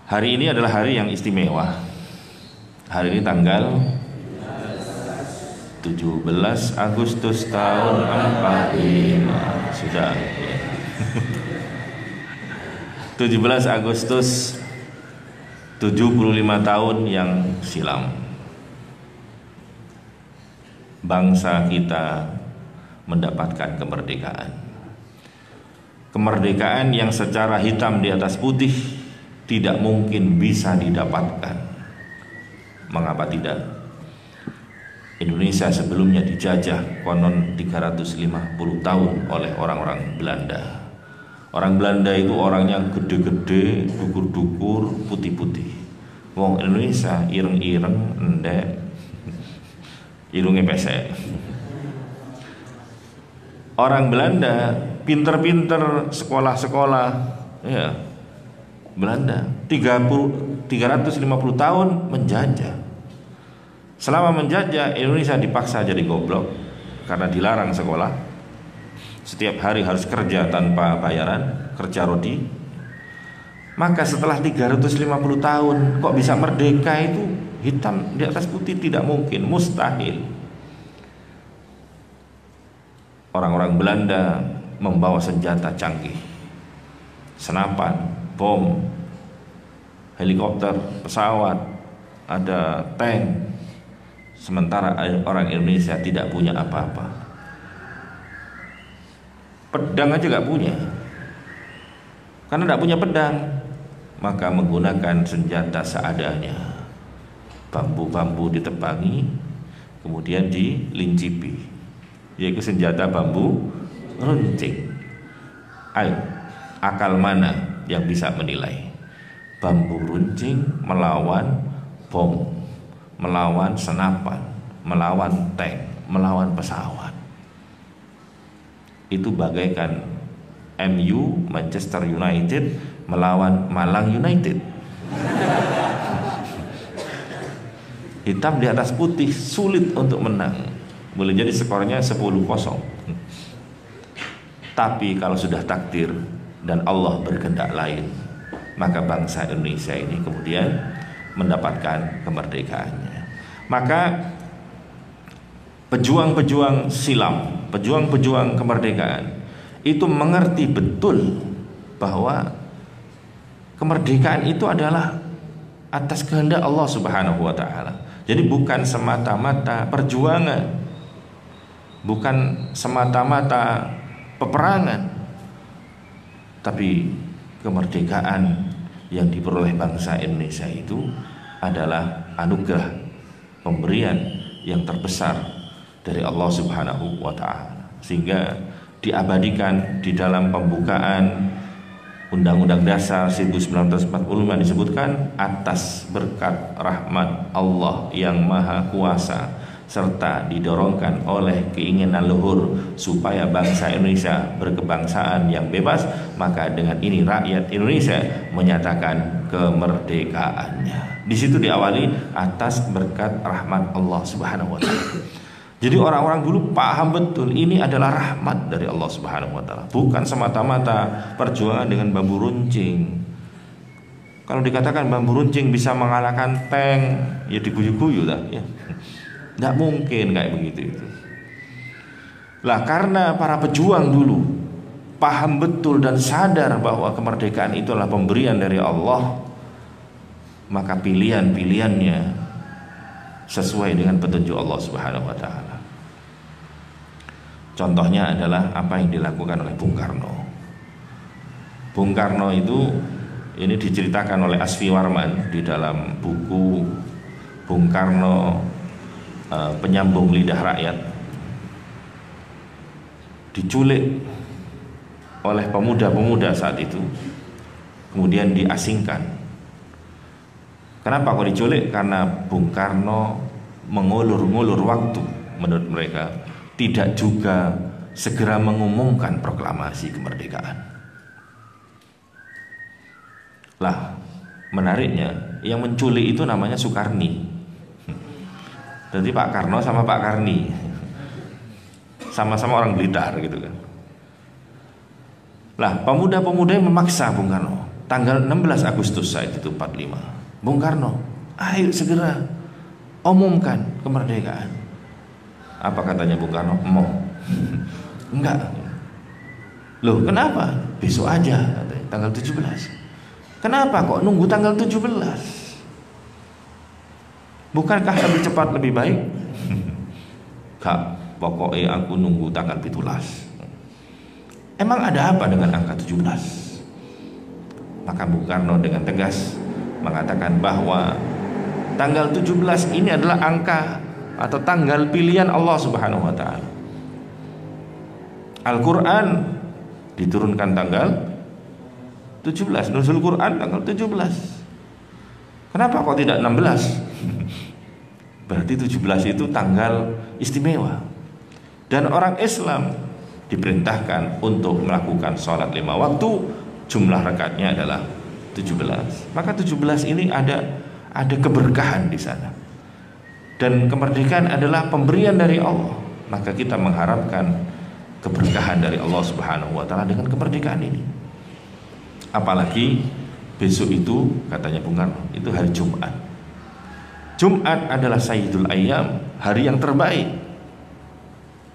Hari ini adalah hari yang istimewa. Hari ini tanggal 17 Agustus tahun 45. Sudah 17 Agustus 75 tahun yang silam bangsa kita mendapatkan kemerdekaan. Kemerdekaan yang secara hitam di atas putih tidak mungkin bisa didapatkan. Mengapa tidak? Indonesia sebelumnya dijajah konon 350 tahun oleh orang-orang Belanda. Orang Belanda itu orangnya gede-gede, dukur-dukur, putih-putih. Wong Indonesia ireng-ireng, endek, irungnya pesek. Orang Belanda pinter-pinter, sekolah-sekolah, ya. Belanda 350 tahun menjajah. Selama menjajah, Indonesia dipaksa jadi goblok karena dilarang sekolah. Setiap hari harus kerja tanpa bayaran, kerja rodi. Maka setelah 350 tahun kok bisa merdeka, itu hitam di atas putih, tidak mungkin, mustahil. Orang-orang Belanda membawa senjata canggih, senapan, bom, helikopter, pesawat, ada tank. Sementara orang Indonesia tidak punya apa-apa. Pedang aja gak punya. Karena gak punya pedang, maka menggunakan senjata seadanya. Bambu-bambu ditebangi, kemudian dilincipi, yaitu senjata bambu runcing. Ayo, akal mana yang bisa menilai? Bambu runcing melawan bom, melawan senapan, melawan tank, melawan pesawat. Itu bagaikan MU, Manchester United, melawan Malang United. Hitam di atas putih, sulit untuk menang. Boleh jadi skornya 10-0. Tapi kalau sudah takdir dan Allah berkehendak lain, maka bangsa Indonesia ini kemudian mendapatkan kemerdekaannya. Maka pejuang-pejuang silam, pejuang-pejuang kemerdekaan itu mengerti betul bahwa kemerdekaan itu adalah atas kehendak Allah Subhanahu wa taala. Jadi bukan semata-mata perjuangan, bukan semata-mata peperangan, tapi kemerdekaan yang diperoleh bangsa Indonesia itu adalah anugerah, pemberian yang terbesar dari Allah Subhanahu wa taala, sehingga diabadikan di dalam pembukaan Undang-Undang Dasar 1945 disebutkan, atas berkat rahmat Allah yang Maha Kuasa serta didorongkan oleh keinginan luhur supaya bangsa Indonesia berkebangsaan yang bebas, maka dengan ini rakyat Indonesia menyatakan kemerdekaannya. Di situ diawali atas berkat rahmat Allah Subhanahu wa taala. Jadi orang-orang dulu paham betul ini adalah rahmat dari Allah Subhanahu wa taala, bukan semata-mata perjuangan dengan bambu runcing. Kalau dikatakan bambu runcing bisa mengalahkan tank, ya diguyu-guyu lah ya. Nggak mungkin kayak begitu itu. Lah karena para pejuang dulu paham betul dan sadar bahwa kemerdekaan itu adalah pemberian dari Allah, maka pilihan-pilihannya sesuai dengan petunjuk Allah Subhanahu wa taala. Contohnya adalah apa yang dilakukan oleh Bung Karno. Bung Karno itu ini diceritakan oleh Asfi Warman di dalam buku Bung Karno, Penyambung Lidah Rakyat. Diculik oleh pemuda-pemuda saat itu, kemudian diasingkan. Kenapa kok diculik? Karena Bung Karno mengulur-ngulur waktu, menurut mereka, tidak juga segera mengumumkan proklamasi kemerdekaan. Lah, menariknya, yang menculik itu namanya Soekarni. Jadi Pak Karno sama Pak Karni sama-sama orang Blitar gitu kan. Lah pemuda-pemuda yang memaksa Bung Karno, tanggal 16 Agustus saat itu 45, Bung Karno, ayo segera umumkan kemerdekaan. Apa katanya Bung Karno? Mau? Enggak. Loh kenapa? Besok aja katanya, tanggal 17. Kenapa kok nunggu tanggal 17? Bukankah lebih cepat lebih baik? Kak, pokoknya aku nunggu tanggal 17. Emang ada apa dengan angka 17? Maka Bung Karno dengan tegas mengatakan bahwa tanggal 17 ini adalah angka atau tanggal pilihan Allah Subhanahu wa taala. Al-Qur'an diturunkan tanggal 17, nuzul Quran tanggal 17. Kenapa kok tidak 16? Berarti 17 itu tanggal istimewa. Dan orang Islam diperintahkan untuk melakukan sholat 5 waktu, jumlah rakaatnya adalah 17. Maka 17 ini ada keberkahan di sana. Dan kemerdekaan adalah pemberian dari Allah. Maka kita mengharapkan keberkahan dari Allah Subhanahu wa taala dengan kemerdekaan ini. Apalagi besok itu katanya Bung Karno, itu hari Jumat. Jumat adalah Sayyidul Ayyam, hari yang terbaik.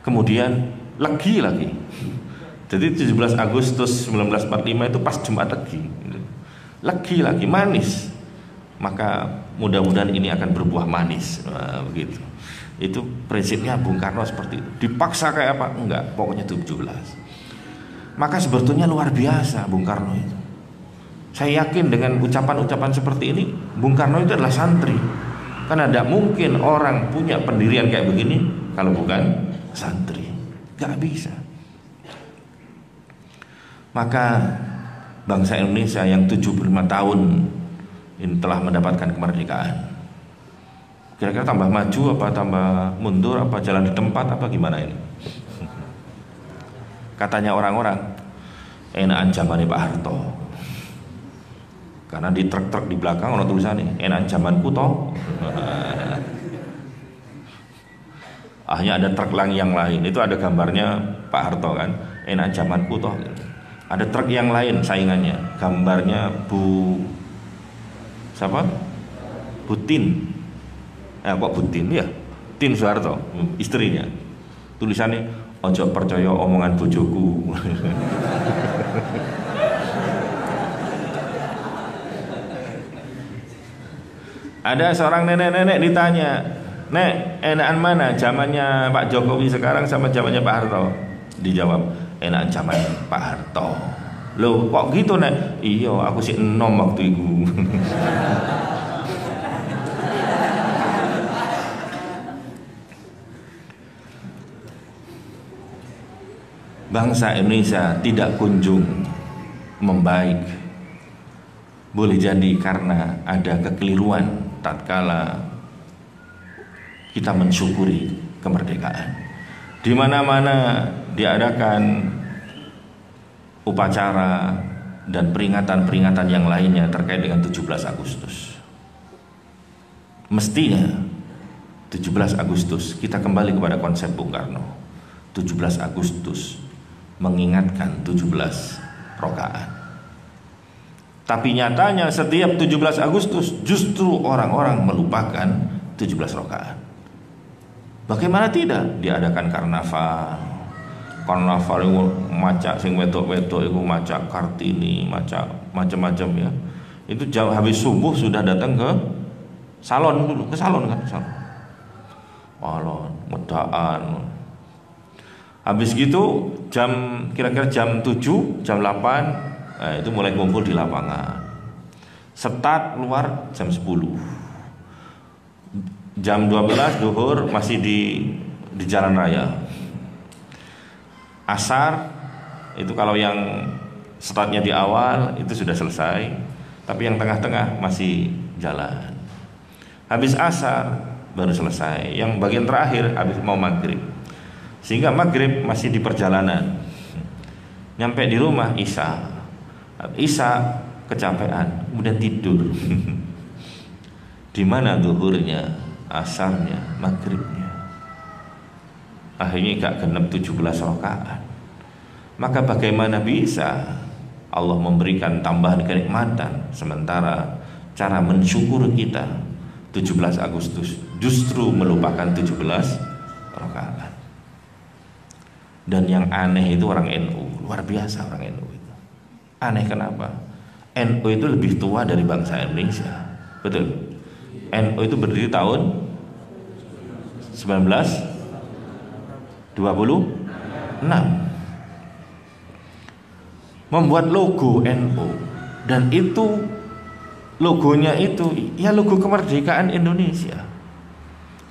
Kemudian legi lagi. Jadi 17 Agustus 1945 itu pas Jumat legi. Legi lagi, manis. Maka mudah-mudahan ini akan berbuah manis. Nah, begitu. Itu prinsipnya Bung Karno seperti itu. Dipaksa kayak apa? Enggak, pokoknya 17. Maka sebetulnya luar biasa Bung Karno itu. Saya yakin dengan ucapan-ucapan seperti ini, Bung Karno itu adalah santri. Karena tidak mungkin orang punya pendirian kayak begini kalau bukan santri. Gak bisa. Maka bangsa Indonesia yang 75 tahun ini telah mendapatkan kemerdekaan. Kira-kira tambah maju apa tambah mundur, apa jalan di tempat, apa gimana ini? Katanya orang-orang enakan zamannya Pak Harto. Karena di truk-truk di belakang ada tulisannya enakan zamanku toh. Akhirnya ada truk yang lain, itu ada gambarnya Pak Harto kan, enakan zamanku toh. Ada truk yang lain saingannya, gambarnya Bu siapa? Butin. Kok Butin ya? Tin Soeharto, istrinya. Tulisannya ojo percaya omongan bojoku. Ada seorang nenek-nenek ditanya, "Nek, enakan mana? Zamannya Pak Jokowi sekarang sama zamannya Pak Harto?" Dijawab, "Enakan zaman Pak Harto." Loh, kok gitu, Nek? Iya, aku sih enom waktu itu. Bangsa Indonesia tidak kunjung membaik. Boleh jadi karena ada kekeliruan tatkala kita mensyukuri kemerdekaan. Di mana-mana diadakan upacara dan peringatan-peringatan yang lainnya terkait dengan 17 Agustus. Mestinya 17 Agustus kita kembali kepada konsep Bung Karno. 17 Agustus mengingatkan 17 rakaat. Tapi nyatanya setiap 17 Agustus justru orang-orang melupakan 17 rakaat. Bagaimana tidak diadakan karnaval? Karnaval itu macak sing wedok-wedok itu macak Kartini, macak macam-macam ya. Itu jauh habis subuh sudah datang ke salon dulu, ke salon kan, salon. Salon, medaan. Habis gitu kira-kira jam 7, jam 8 itu mulai kumpul di lapangan. Start keluar jam 10. Jam 12 duhur masih di jalan raya. Asar itu kalau yang startnya di awal itu sudah selesai, tapi yang tengah-tengah masih jalan. Habis asar baru selesai. Yang bagian terakhir habis mau maghrib. Sehingga maghrib masih di perjalanan. Nyampe di rumah Isya kecapean, kemudian tidur. Di mana zuhurnya, asarnya, maghribnya. Akhirnya gak genep 17 rakaat. Maka bagaimana bisa Allah memberikan tambahan kenikmatan, sementara cara mensyukur kita 17 Agustus justru melupakan 17 rakaat. Dan yang aneh itu orang NU, luar biasa orang NU itu. Aneh kenapa? NU itu lebih tua dari bangsa Indonesia. Betul. NU itu berdiri tahun 1926. Membuat logo NU, dan itu logonya itu ya logo kemerdekaan Indonesia 17 8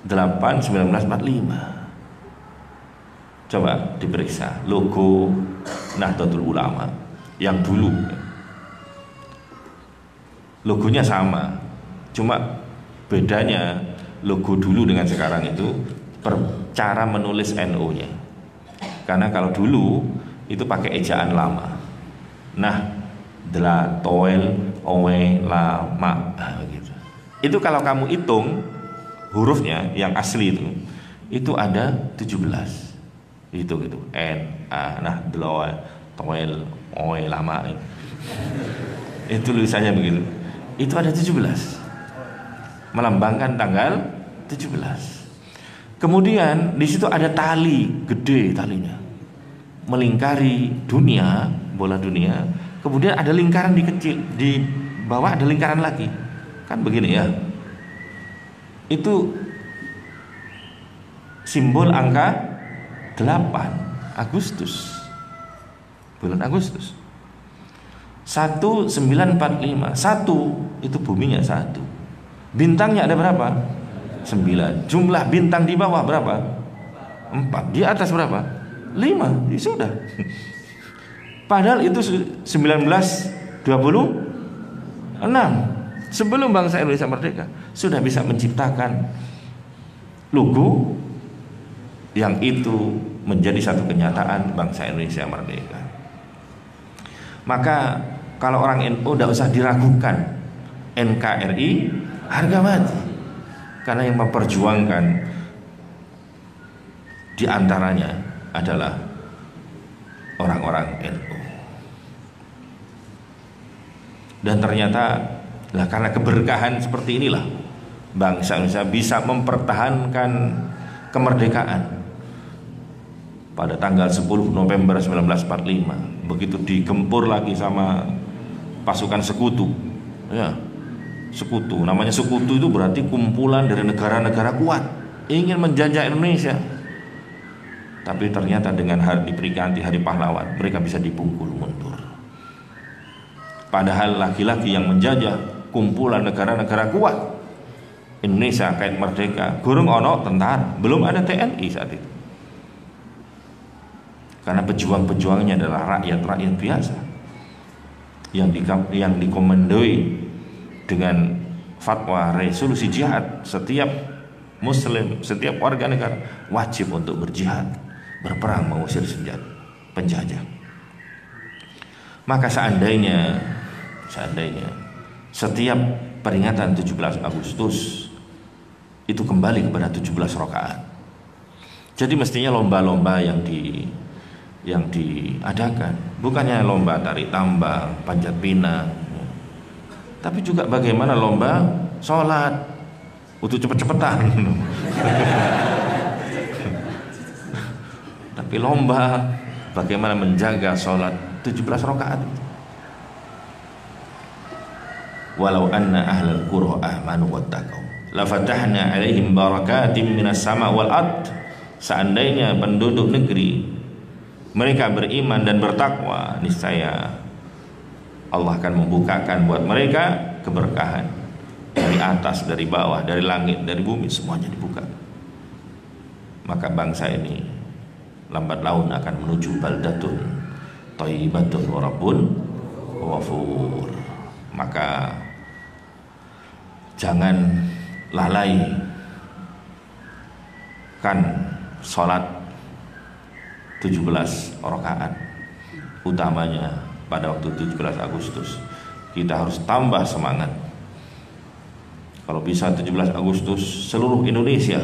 1945. Coba diperiksa logo Nahdlatul Ulama yang dulu, logonya sama, cuma bedanya logo dulu dengan sekarang itu cara menulis NU-nya. Karena kalau dulu itu pakai ejaan lama. Nah, dla toel owe lama gitu. Itu kalau kamu hitung hurufnya yang asli itu ada 17. Itu gitu. N A nah dla toel owe lama. Itu tulisannya begitu. Itu ada 17. Melambangkan tanggal 17. Kemudian di situ ada tali gede, talinya melingkari dunia, bola dunia. Kemudian ada lingkaran di bawah ada lingkaran lagi, kan begini ya. Itu simbol angka 8 Agustus, bulan Agustus. 1945, 1 itu buminya 1, bintangnya ada berapa? 9. Jumlah bintang di bawah berapa? 4. Di atas berapa? 5. Ya sudah. Padahal itu 1926, sebelum bangsa Indonesia merdeka, sudah bisa menciptakan logo yang itu menjadi satu kenyataan bangsa Indonesia merdeka. Maka kalau orang NU tidak usah diragukan, NKRI harga mati. Karena yang memperjuangkan diantaranya adalah orang-orang NU. Dan ternyata karena keberkahan seperti inilah bangsa Indonesia bisa mempertahankan kemerdekaan. Pada tanggal 10 November 1945, begitu digempur lagi sama pasukan sekutu, ya. Sekutu, namanya sekutu itu berarti kumpulan dari negara-negara kuat ingin menjajah Indonesia. Tapi ternyata dengan diperingati Hari Pahlawan, mereka bisa dipukul mundur. Padahal laki-laki yang menjajah kumpulan negara-negara kuat, Indonesia kayak merdeka, gurung ono tentara, belum ada TNI saat itu. Karena pejuang-pejuangnya adalah rakyat-rakyat biasa yang dikomandoi dengan fatwa resolusi jihad. Setiap muslim, setiap warga negara wajib untuk berjihad, berperang mengusir penjajah. Maka seandainya setiap peringatan 17 Agustus itu kembali kepada 17 rakaat. Jadi mestinya lomba-lomba yang diadakan bukannya lomba tari tambang, panjat pinang, tapi juga bagaimana lomba sholat untuk cepet-cepetan. Tapi lomba bagaimana menjaga sholat 17 rakaat. Walau anna ahlal qura amanu wattaqau la fatahna alaihim barakatim minas sama wal ard. Seandainya penduduk negeri mereka beriman dan bertakwa, niscaya Allah akan membukakan buat mereka keberkahan dari atas, dari bawah, dari langit, dari bumi, semuanya dibuka. Maka bangsa ini lambat laun akan menuju baldatun thayyibatun wa rabbun ghafur. Maka jangan lalai kan sholat 17 rakaat, utamanya pada waktu 17 Agustus. Kita harus tambah semangat. Kalau bisa 17 Agustus seluruh Indonesia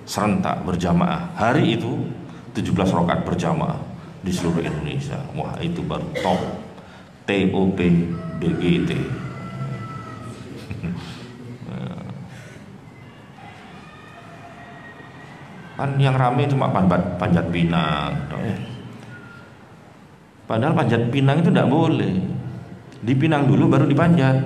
serentak berjamaah. Hari itu 17 rakaat berjamaah di seluruh Indonesia. Wah, itu baru top. TOP BGT. Kan yang rame cuma Panjat Pinang. Padahal Panjat Pinang itu tidak boleh. Dipinang dulu baru dipanjat.